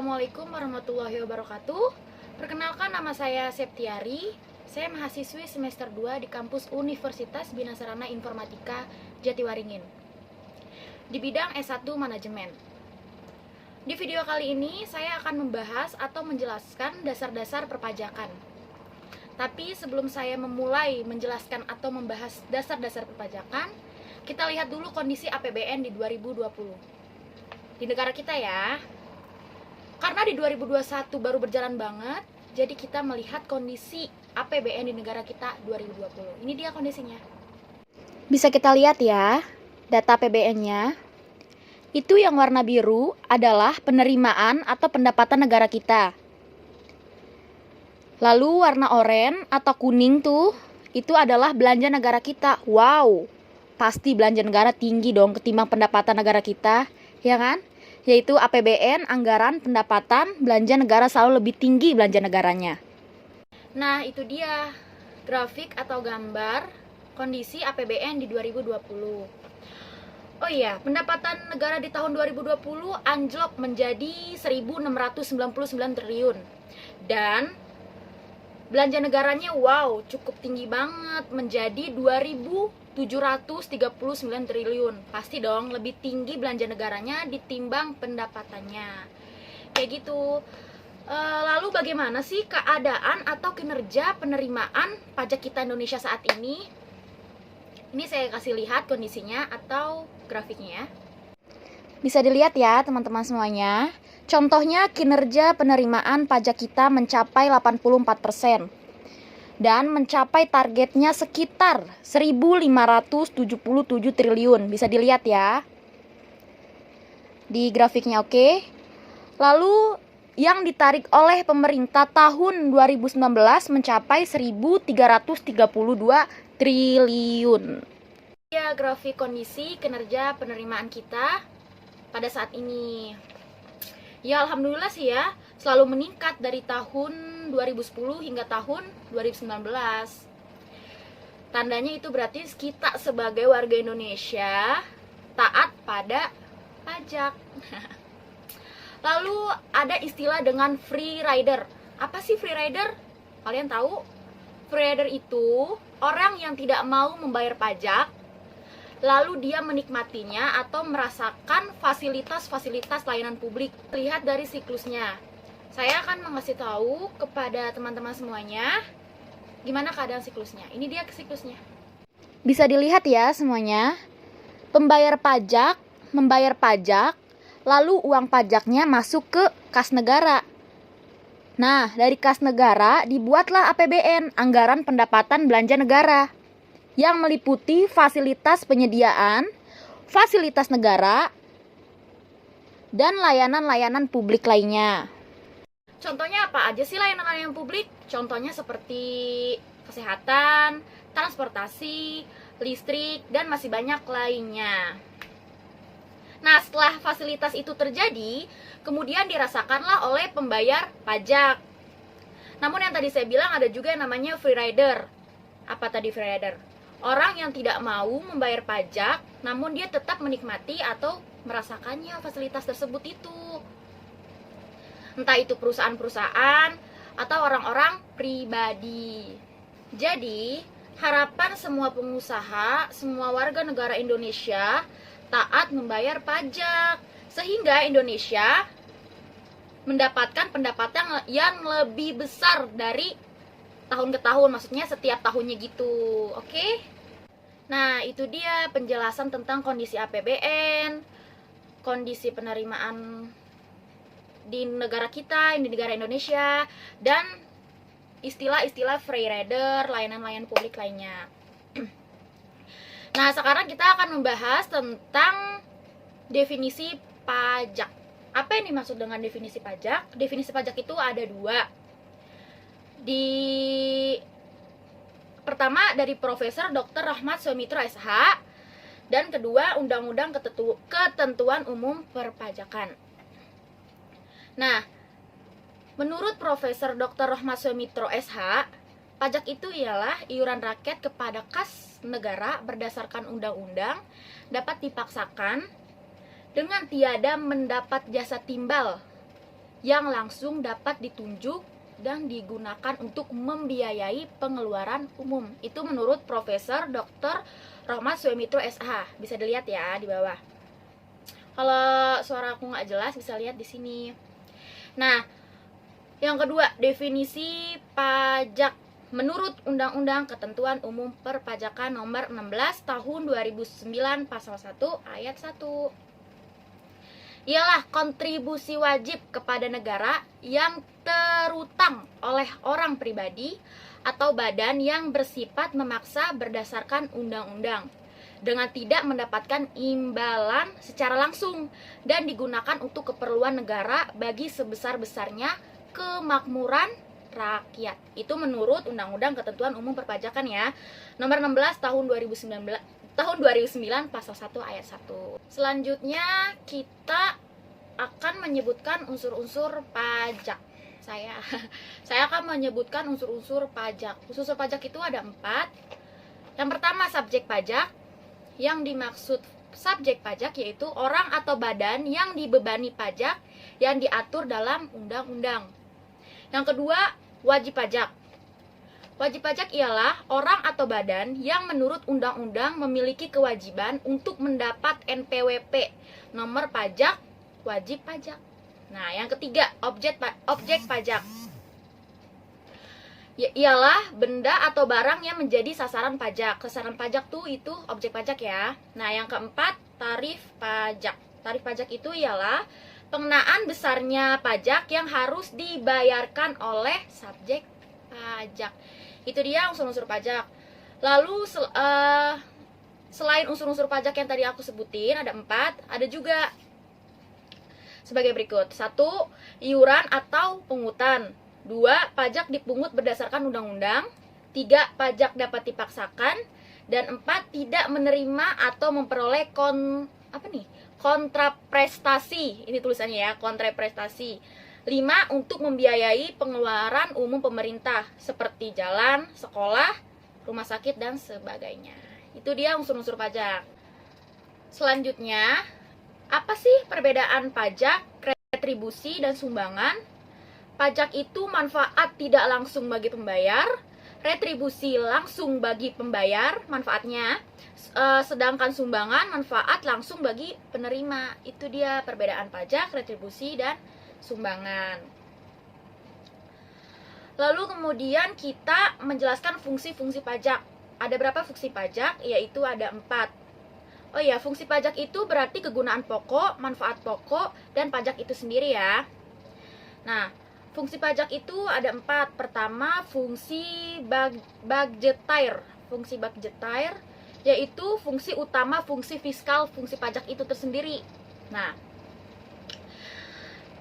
Assalamualaikum warahmatullahi wabarakatuh. Perkenalkan, nama saya Septiari. Saya mahasiswi semester 2 di kampus Universitas Bina Sarana Informatika Jatiwaringin di bidang S1 Manajemen. Di video kali ini saya akan membahas atau menjelaskan dasar-dasar perpajakan. Tapi sebelum saya memulai menjelaskan atau membahas dasar-dasar perpajakan, kita lihat dulu kondisi APBN di 2020 di negara kita ya. Karena di 2021 baru berjalan banget, jadi kita melihat kondisi APBN di negara kita 2020. Ini dia kondisinya. Bisa kita lihat ya, data APBN-nya. Itu yang warna biru adalah penerimaan atau pendapatan negara kita. Lalu warna oranye atau kuning tuh, itu adalah belanja negara kita. Wow, pasti belanja negara tinggi dong ketimbang pendapatan negara kita, ya kan? Yaitu APBN, anggaran, pendapatan, belanja negara selalu lebih tinggi belanja negaranya. Nah, itu dia grafik atau gambar kondisi APBN di 2020. Oh iya, pendapatan negara di tahun 2020 anjlok menjadi 1.699 triliun. Dan belanja negaranya wow, cukup tinggi banget, menjadi 2.739 triliun. Pasti dong, lebih tinggi belanja negaranya ditimbang pendapatannya. Kayak gitu. Lalu bagaimana sih keadaan atau kinerja penerimaan pajak kita Indonesia saat ini? Ini saya kasih lihat kondisinya atau grafiknya ya. Bisa dilihat ya teman-teman semuanya. Contohnya kinerja penerimaan pajak kita mencapai 84% dan mencapai targetnya sekitar 1.577 triliun. Bisa dilihat ya di grafiknya, oke. Lalu yang ditarik oleh pemerintah tahun 2019 mencapai 1.332 triliun. Ya, grafik kondisi kinerja penerimaan kita pada saat ini. Ya, alhamdulillah sih ya, selalu meningkat dari tahun 2010 hingga tahun 2019. Tandanya itu berarti kita sebagai warga Indonesia taat pada pajak. Lalu ada istilah dengan free rider. Apa sih free rider? Kalian tahu? Free rider itu orang yang tidak mau membayar pajak, lalu dia menikmatinya atau merasakan fasilitas-fasilitas layanan publik. Lihat dari siklusnya. Saya akan mengasih tahu kepada teman-teman semuanya gimana keadaan siklusnya. Ini dia siklusnya. Bisa dilihat ya semuanya. Pembayar pajak membayar pajak, lalu uang pajaknya masuk ke kas negara. Nah, dari kas negara dibuatlah APBN, anggaran pendapatan belanja negara, yang meliputi fasilitas penyediaan, fasilitas negara, dan layanan-layanan publik lainnya. Contohnya apa aja sih layanan-layanan publik? Contohnya seperti kesehatan, transportasi, listrik, dan masih banyak lainnya. Nah, setelah fasilitas itu terjadi, kemudian dirasakanlah oleh pembayar pajak. Namun yang tadi saya bilang ada juga yang namanya free rider. Apa tadi free rider? Orang yang tidak mau membayar pajak, namun dia tetap menikmati atau merasakannya fasilitas tersebut itu. Entah itu perusahaan-perusahaan atau orang-orang pribadi. Jadi, harapan semua pengusaha, semua warga negara Indonesia taat membayar pajak, sehingga Indonesia mendapatkan pendapatan yang lebih besar dari tahun ke tahun, maksudnya setiap tahunnya gitu, oke? Nah, itu dia penjelasan tentang kondisi APBN, kondisi penerimaan di negara kita, di negara Indonesia, dan istilah-istilah free rider, layanan-layanan publik lainnya. Nah, sekarang kita akan membahas tentang definisi pajak. Apa yang dimaksud dengan definisi pajak? Definisi pajak itu ada dua. Pertama dari Profesor Dr. Rahmat Sumitro SH, dan kedua Undang-Undang Ketentuan Umum Perpajakan. Nah, menurut Profesor Dr. Rahmat Sumitro SH, pajak itu ialah iuran rakyat kepada kas negara berdasarkan undang-undang dapat dipaksakan dengan tiada mendapat jasa timbal yang langsung dapat ditunjuk dan digunakan untuk membiayai pengeluaran umum. Itu menurut Profesor Dr. Rohmat Suemitro SH. Bisa dilihat ya di bawah. Kalau suara aku nggak jelas bisa lihat di sini. Nah, yang kedua, definisi pajak menurut Undang-Undang Ketentuan Umum Perpajakan Nomor 16 Tahun 2009 Pasal 1 Ayat 1. Ialah kontribusi wajib kepada negara yang terutang oleh orang pribadi atau badan yang bersifat memaksa berdasarkan undang-undang dengan tidak mendapatkan imbalan secara langsung dan digunakan untuk keperluan negara bagi sebesar-besarnya kemakmuran rakyat. Itu menurut Undang-Undang Ketentuan Umum Perpajakan ya, nomor 16 tahun 2009 pasal 1 ayat 1. Selanjutnya kita akan menyebutkan unsur-unsur pajak. Saya akan menyebutkan unsur-unsur pajak. Unsur pajak itu ada 4. Yang pertama, subjek pajak. Yang dimaksud subjek pajak yaitu orang atau badan yang dibebani pajak yang diatur dalam undang-undang. Yang kedua, wajib pajak. Wajib pajak ialah orang atau badan yang menurut undang-undang memiliki kewajiban untuk mendapat NPWP, nomor pajak wajib pajak. Nah, yang ketiga, objek pajak. Ialah benda atau barang yang menjadi sasaran pajak. Sasaran pajak tuh itu objek pajak ya. Nah, yang keempat, tarif pajak. Tarif pajak itu ialah pengenaan besarnya pajak yang harus dibayarkan oleh subjek pajak. Itu dia unsur-unsur pajak. Lalu selain unsur-unsur pajak yang tadi aku sebutin ada 4, ada juga sebagai berikut. 1. Iuran atau pungutan. 2. Pajak dipungut berdasarkan undang-undang. 3. Pajak dapat dipaksakan. Dan 4. Tidak menerima atau memperoleh kontraprestasi. Ini tulisannya ya, kontraprestasi. 5. Untuk membiayai pengeluaran umum pemerintah seperti jalan, sekolah, rumah sakit, dan sebagainya. Itu dia unsur-unsur pajak. Selanjutnya, apa sih perbedaan pajak, retribusi, dan sumbangan? Pajak itu manfaat tidak langsung bagi pembayar, retribusi langsung bagi pembayar manfaatnya, sedangkan sumbangan manfaat langsung bagi penerima. Itu dia perbedaan pajak, retribusi, dan sumbangan. Lalu kemudian kita menjelaskan fungsi-fungsi pajak. Ada berapa fungsi pajak? Yaitu ada 4. Oh ya, fungsi pajak itu berarti kegunaan pokok, manfaat pokok, dan pajak itu sendiri ya. Nah, fungsi pajak itu ada 4. Pertama, fungsi budgetair. Fungsi budgetair yaitu fungsi utama fungsi fiskal fungsi pajak itu tersendiri. Nah,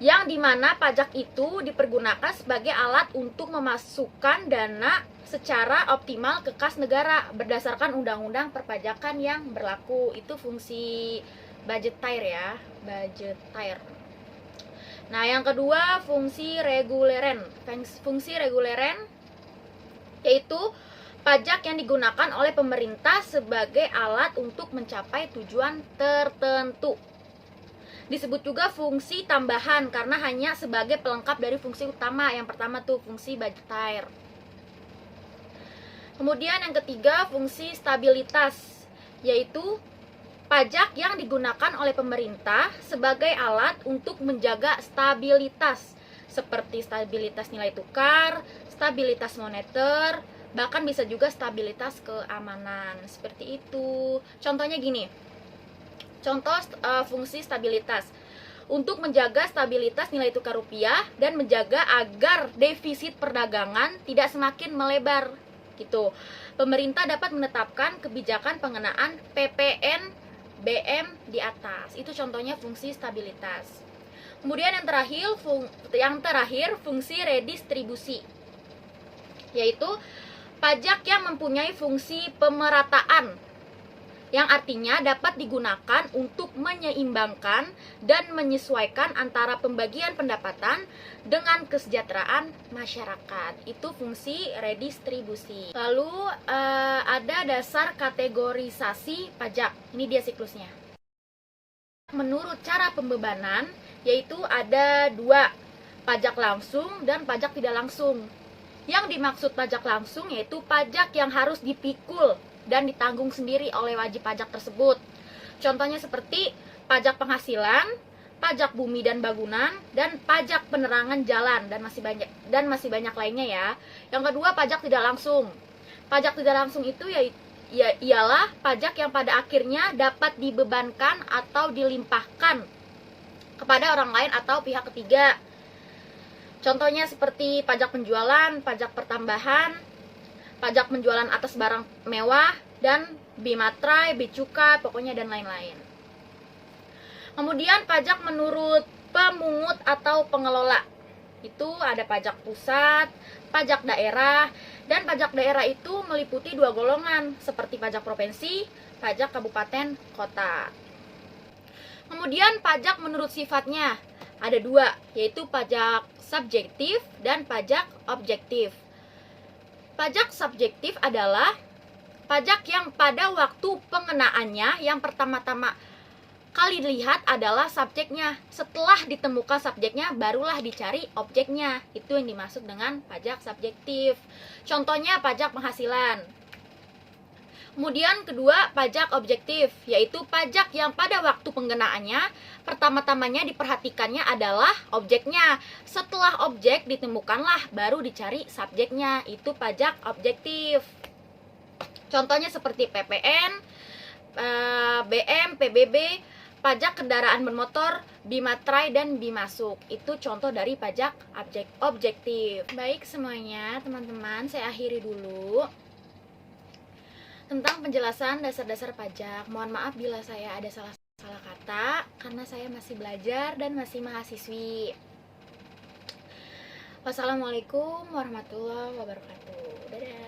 yang dimana pajak itu dipergunakan sebagai alat untuk memasukkan dana secara optimal ke kas negara berdasarkan undang-undang perpajakan yang berlaku. Itu fungsi budgetair ya, budgetair. Nah, yang kedua fungsi reguleren. Fungsi reguleren yaitu pajak yang digunakan oleh pemerintah sebagai alat untuk mencapai tujuan tertentu. Disebut juga fungsi tambahan karena hanya sebagai pelengkap dari fungsi utama. Yang pertama tuh fungsi budgetair. Kemudian yang ketiga fungsi stabilitas, yaitu pajak yang digunakan oleh pemerintah sebagai alat untuk menjaga stabilitas seperti stabilitas nilai tukar, stabilitas moneter, bahkan bisa juga stabilitas keamanan. Seperti itu. Contohnya gini. Contoh fungsi stabilitas untuk menjaga stabilitas nilai tukar rupiah dan menjaga agar defisit perdagangan tidak semakin melebar gitu. Pemerintah dapat menetapkan kebijakan pengenaan PPNBM di atas. Itu contohnya fungsi stabilitas. Kemudian yang terakhir fungsi redistribusi, yaitu pajak yang mempunyai fungsi pemerataan, yang artinya dapat digunakan untuk menyeimbangkan dan menyesuaikan antara pembagian pendapatan dengan kesejahteraan masyarakat. Itu fungsi redistribusi. Lalu ada dasar kategorisasi pajak. Ini dia siklusnya. Menurut cara pembebanan, yaitu ada 2. pajak langsung dan pajak tidak langsung. Yang dimaksud pajak langsung yaitu pajak yang harus dipikul dan ditanggung sendiri oleh wajib pajak tersebut. Contohnya seperti pajak penghasilan, pajak bumi dan bangunan, dan pajak penerangan jalan, dan masih banyak lainnya ya. Yang kedua, pajak tidak langsung. Pajak tidak langsung itu ialah pajak yang pada akhirnya dapat dibebankan atau dilimpahkan kepada orang lain atau pihak ketiga. Contohnya seperti pajak penjualan, pajak pertambahan, pajak penjualan atas barang mewah, dan bimatrai, bicukai, pokoknya dan lain-lain. Kemudian pajak menurut pemungut atau pengelola. Itu ada pajak pusat, pajak daerah, dan pajak daerah itu meliputi dua golongan, seperti pajak provinsi, pajak kabupaten, kota. Kemudian pajak menurut sifatnya, ada dua, yaitu pajak subjektif dan pajak objektif. Pajak subjektif adalah pajak yang pada waktu pengenaannya yang pertama-tama kali dilihat adalah subjeknya. Setelah ditemukan subjeknya, barulah dicari objeknya. Itu yang dimaksud dengan pajak subjektif. Contohnya pajak penghasilan. Kemudian kedua, pajak objektif, yaitu pajak yang pada waktu penggunaannya pertama-tamanya diperhatikannya adalah objeknya. Setelah objek ditemukanlah baru dicari subjeknya. Itu pajak objektif. Contohnya seperti PPN, BM, PBB, pajak kendaraan bermotor, bimatrai, dan bimasuk. Itu contoh dari pajak objektif. Baik semuanya teman-teman, saya akhiri dulu tentang penjelasan dasar-dasar pajak. Mohon maaf bila saya ada salah kata, karena saya masih belajar dan masih mahasiswi. Wassalamualaikum warahmatullahi wabarakatuh. Dadah.